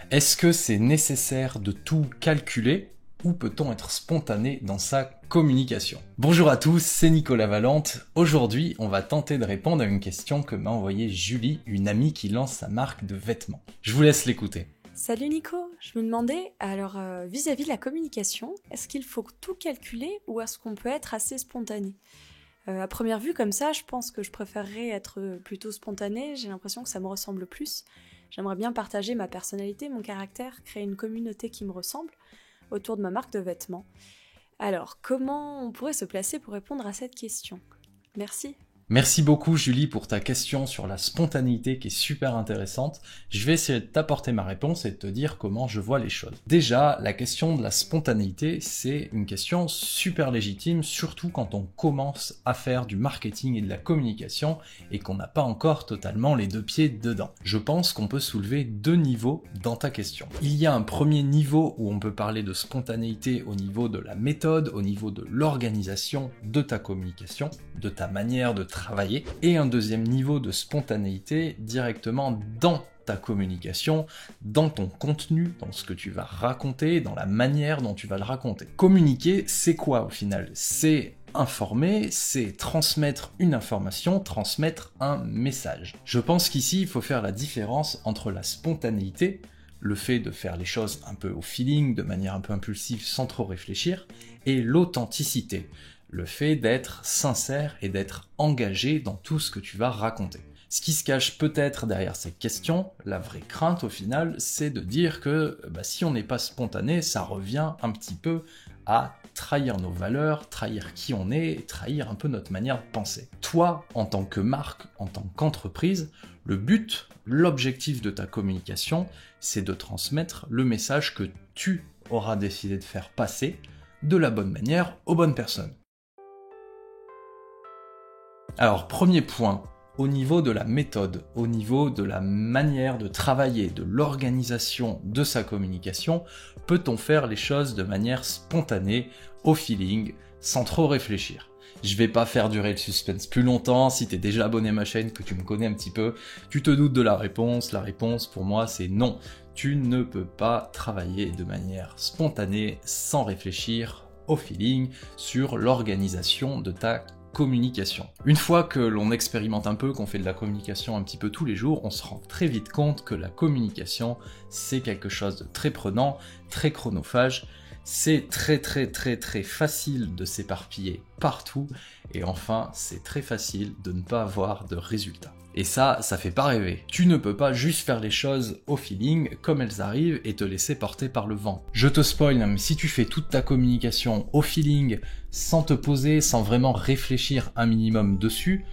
Est-ce que c'est nécessaire de tout calculer ou peut-on être spontané dans sa communication? Bonjour à tous, c'est Nicolas Valente. Aujourd'hui, on va tenter de répondre à une question que m'a envoyée Julie, une amie qui lance sa marque de vêtements. Je vous laisse l'écouter. Salut Nico, je me demandais, alors vis-à-vis de la communication, est-ce qu'il faut tout calculer ou est-ce qu'on peut être assez spontané? À première vue comme ça, je pense que je préférerais être plutôt spontanée, j'ai l'impression que ça me ressemble plus. J'aimerais bien partager ma personnalité, mon caractère, créer une communauté qui me ressemble autour de ma marque de vêtements. Alors, comment on pourrait se placer pour répondre à cette question? Merci. Merci beaucoup Julie pour ta question sur la spontanéité qui est super intéressante. Je vais essayer de t'apporter ma réponse et de te dire comment je vois les choses. Déjà, la question de la spontanéité, c'est une question super légitime, surtout quand on commence à faire du marketing et de la communication et qu'on n'a pas encore totalement les deux pieds dedans. Je pense qu'on peut soulever deux niveaux dans ta question. Il y a un premier niveau où on peut parler de spontanéité au niveau de la méthode, au niveau de l'organisation de ta communication, de ta manière de travailler, et un deuxième niveau de spontanéité directement dans ta communication, dans ton contenu, dans ce que tu vas raconter, dans la manière dont tu vas le raconter. Communiquer, c'est quoi au final? C'est informer, c'est transmettre une information, transmettre un message. Je pense qu'ici, il faut faire la différence entre la spontanéité, le fait de faire les choses un peu au feeling, de manière un peu impulsive, sans trop réfléchir, et l'authenticité. Le fait d'être sincère et d'être engagé dans tout ce que tu vas raconter. Ce qui se cache peut-être derrière cette question, la vraie crainte au final, c'est de dire que si on n'est pas spontané, ça revient un petit peu à trahir nos valeurs, trahir qui on est, et trahir un peu notre manière de penser. Toi, en tant que marque, en tant qu'entreprise, le but, l'objectif de ta communication, c'est de transmettre le message que tu auras décidé de faire passer de la bonne manière aux bonnes personnes. Alors, premier point, au niveau de la méthode, au niveau de la manière de travailler, de l'organisation de sa communication, peut-on faire les choses de manière spontanée, au feeling, sans trop réfléchir? Je vais pas faire durer le suspense plus longtemps, si t'es déjà abonné à ma chaîne, que tu me connais un petit peu, tu te doutes de la réponse pour moi c'est non. Tu ne peux pas travailler de manière spontanée, sans réfléchir, au feeling, sur l'organisation de ta communication. Une fois que l'on expérimente un peu, qu'on fait de la communication un petit peu tous les jours, on se rend très vite compte que la communication, c'est quelque chose de très prenant, très chronophage, c'est très facile de s'éparpiller partout, et enfin, c'est très facile de ne pas avoir de résultats. Et ça fait pas rêver. Tu ne peux pas juste faire les choses au feeling, comme elles arrivent, et te laisser porter par le vent. Je te spoil, mais si tu fais toute ta communication au feeling, sans te poser, sans vraiment réfléchir un minimum dessus,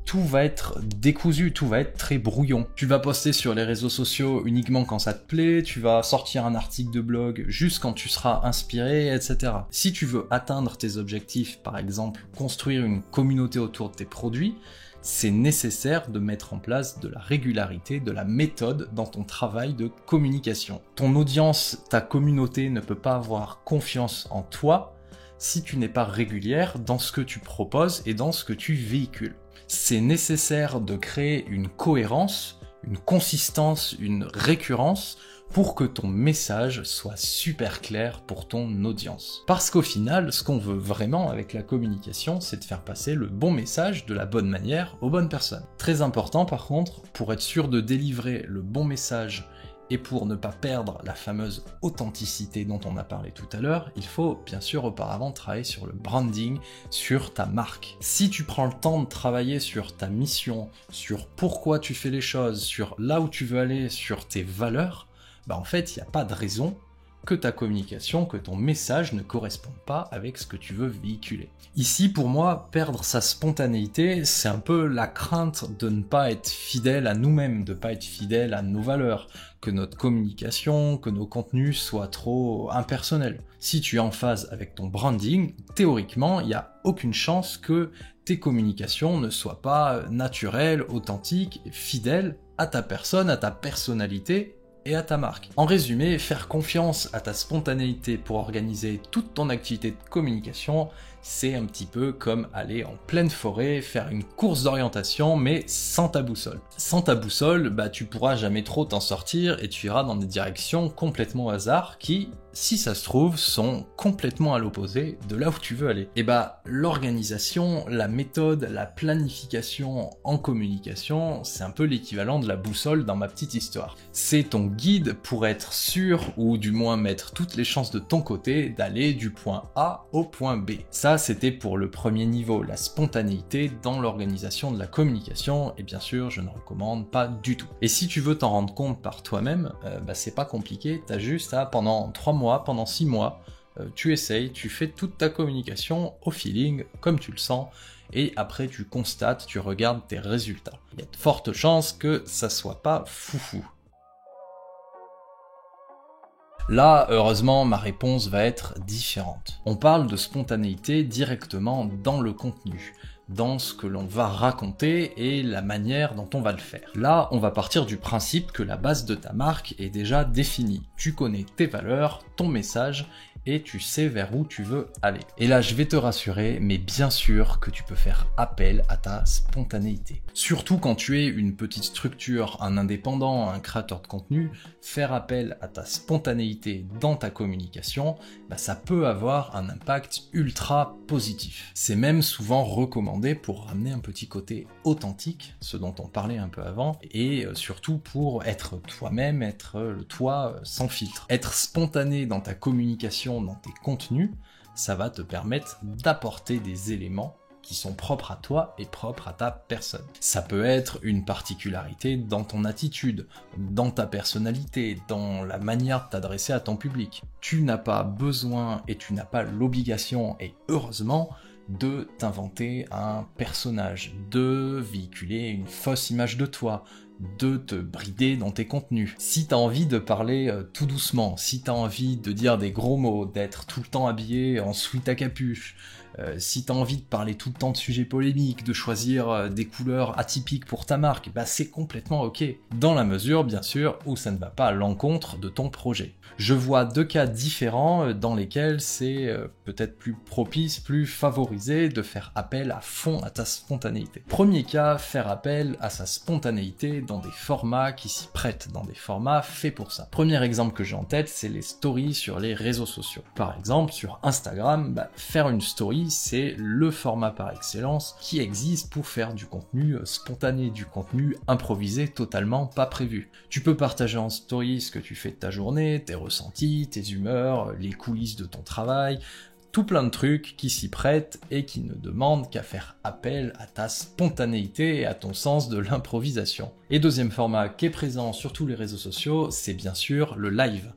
tout va être décousu, tout va être très brouillon. Tu vas poster sur les réseaux sociaux uniquement quand ça te plaît, tu vas sortir un article de blog juste quand tu seras inspiré, etc. Si tu veux atteindre tes objectifs, par exemple, construire une communauté autour de tes produits, c'est nécessaire de mettre en place de la régularité, de la méthode dans ton travail de communication. Ton audience, ta communauté ne peut pas avoir confiance en toi si tu n'es pas régulière dans ce que tu proposes et dans ce que tu véhicules. C'est nécessaire de créer une cohérence, une consistance, une récurrence pour que ton message soit super clair pour ton audience. Parce qu'au final, ce qu'on veut vraiment avec la communication, c'est de faire passer le bon message de la bonne manière aux bonnes personnes. Très important par contre, pour être sûr de délivrer le bon message et pour ne pas perdre la fameuse authenticité dont on a parlé tout à l'heure, il faut bien sûr auparavant travailler sur le branding, sur ta marque. Si tu prends le temps de travailler sur ta mission, sur pourquoi tu fais les choses, sur là où tu veux aller, sur tes valeurs, en fait, il n'y a pas de raison que ta communication, que ton message ne corresponde pas avec ce que tu veux véhiculer. Ici, pour moi, perdre sa spontanéité, c'est un peu la crainte de ne pas être fidèle à nous-mêmes, de ne pas être fidèle à nos valeurs, que notre communication, que nos contenus soient trop impersonnels. Si tu es en phase avec ton branding, théoriquement, il n'y a aucune chance que tes communications ne soient pas naturelles, authentiques, fidèles à ta personne, à ta personnalité et à ta marque. En résumé, faire confiance à ta spontanéité pour organiser toute ton activité de communication, C'est un petit peu comme aller en pleine forêt, faire une course d'orientation, mais sans ta boussole. Sans ta boussole, bah tu pourras jamais trop t'en sortir et tu iras dans des directions complètement au hasard qui, si ça se trouve, sont complètement à l'opposé de là où tu veux aller. Et bah l'organisation, la méthode, la planification en communication, c'est un peu l'équivalent de la boussole dans ma petite histoire. C'est ton guide pour être sûr, ou du moins mettre toutes les chances de ton côté, d'aller du point A au point B. Ça, c'était pour le premier niveau, la spontanéité dans l'organisation de la communication, et bien sûr, je ne recommande pas du tout. Et si tu veux t'en rendre compte par toi-même, c'est pas compliqué, t'as juste à, pendant 3 mois, pendant 6 mois, tu essayes, tu fais toute ta communication au feeling, comme tu le sens, et après tu constates, tu regardes tes résultats. Il y a de fortes chances que ça soit pas foufou. Là, heureusement, ma réponse va être différente. On parle de spontanéité directement dans le contenu, dans ce que l'on va raconter et la manière dont on va le faire. Là, on va partir du principe que la base de ta marque est déjà définie. Tu connais tes valeurs, ton message, et tu sais vers où tu veux aller. Et là, je vais te rassurer, mais bien sûr que tu peux faire appel à ta spontanéité. Surtout quand tu es une petite structure, un indépendant, un créateur de contenu, faire appel à ta spontanéité dans ta communication, ça peut avoir un impact ultra positif. C'est même souvent recommandé pour ramener un petit côté authentique, ce dont on parlait un peu avant, et surtout pour être toi-même, être le toi sans filtre. Être spontané dans ta communication, dans tes contenus, ça va te permettre d'apporter des éléments qui sont propres à toi et propres à ta personne. Ça peut être une particularité dans ton attitude, dans ta personnalité, dans la manière de t'adresser à ton public. Tu n'as pas besoin et tu n'as pas l'obligation, et heureusement, de t'inventer un personnage, de véhiculer une fausse image de toi, de te brider dans tes contenus. Si t'as envie de parler tout doucement, si t'as envie de dire des gros mots, d'être tout le temps habillé en sweat à capuche, si t'as envie de parler tout le temps de sujets polémiques, de choisir des couleurs atypiques pour ta marque, c'est complètement ok. Dans la mesure, bien sûr, où ça ne va pas à l'encontre de ton projet. Je vois 2 cas différents dans lesquels c'est peut-être plus propice, plus favorisé de faire appel à fond à ta spontanéité. Premier cas, faire appel à sa spontanéité dans des formats qui s'y prêtent, dans des formats faits pour ça. Premier exemple que j'ai en tête, c'est les stories sur les réseaux sociaux. Par exemple, sur Instagram, faire une story, c'est le format par excellence qui existe pour faire du contenu spontané, du contenu improvisé, totalement pas prévu. Tu peux partager en story ce que tu fais de ta journée, tes ressentis, tes humeurs, les coulisses de ton travail, tout plein de trucs qui s'y prêtent et qui ne demandent qu'à faire appel à ta spontanéité et à ton sens de l'improvisation. Et deuxième format qui est présent sur tous les réseaux sociaux, c'est bien sûr le live.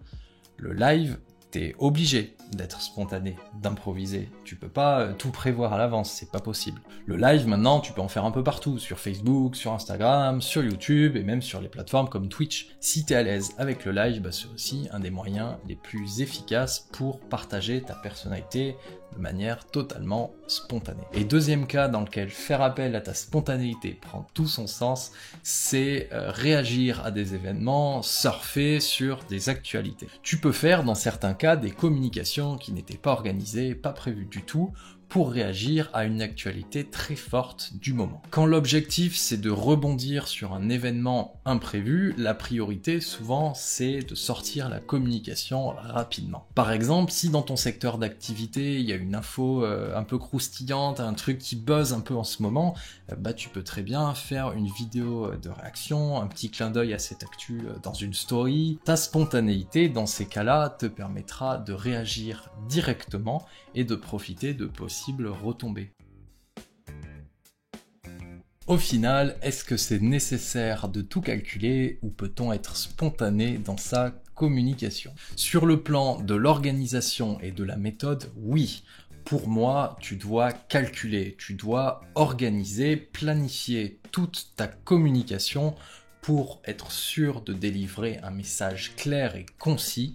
Le live, t'es obligé d'être spontané, d'improviser. Tu peux pas tout prévoir à l'avance, c'est pas possible. Le live, maintenant, tu peux en faire un peu partout, sur Facebook, sur Instagram, sur YouTube, et même sur les plateformes comme Twitch. Si t'es à l'aise avec le live, c'est aussi un des moyens les plus efficaces pour partager ta personnalité de manière totalement spontanée. Et deuxième cas dans lequel faire appel à ta spontanéité prend tout son sens, c'est réagir à des événements, surfer sur des actualités. Tu peux faire dans certains cas des communications qui n'étaient pas organisées, pas prévues du tout, pour réagir à une actualité très forte du moment. Quand l'objectif c'est de rebondir sur un événement imprévu, la priorité souvent c'est de sortir la communication rapidement. Par exemple, si dans ton secteur d'activité il y a une info un peu croustillante, un truc qui buzz un peu en ce moment, tu peux très bien faire une vidéo de réaction, un petit clin d'œil à cette actu dans une story. Ta spontanéité dans ces cas-là te permettra de réagir directement et de profiter de possibles retombées. Au final, est-ce que c'est nécessaire de tout calculer ou peut-on être spontané dans sa communication? Sur le plan de l'organisation et de la méthode, oui. Pour moi, tu dois calculer, tu dois organiser, planifier toute ta communication pour être sûr de délivrer un message clair et concis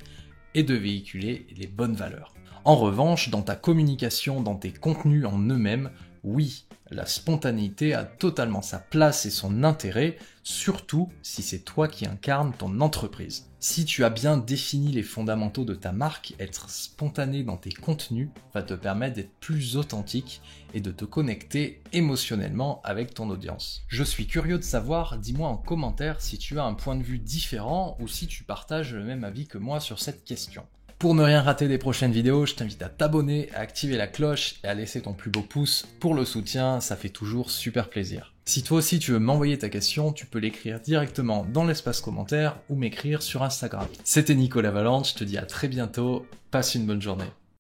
et de véhiculer les bonnes valeurs. En revanche, dans ta communication, dans tes contenus en eux-mêmes, Oui, la spontanéité a totalement sa place et son intérêt, surtout si c'est toi qui incarnes ton entreprise. Si tu as bien défini les fondamentaux de ta marque, être spontané dans tes contenus va te permettre d'être plus authentique et de te connecter émotionnellement avec ton audience. Je suis curieux de savoir, dis-moi en commentaire si tu as un point de vue différent ou si tu partages le même avis que moi sur cette question. Pour ne rien rater des prochaines vidéos, je t'invite à t'abonner, à activer la cloche et à laisser ton plus beau pouce pour le soutien, ça fait toujours super plaisir. Si toi aussi tu veux m'envoyer ta question, tu peux l'écrire directement dans l'espace commentaire ou m'écrire sur Instagram. C'était Nicolas Valente, je te dis à très bientôt, passe une bonne journée.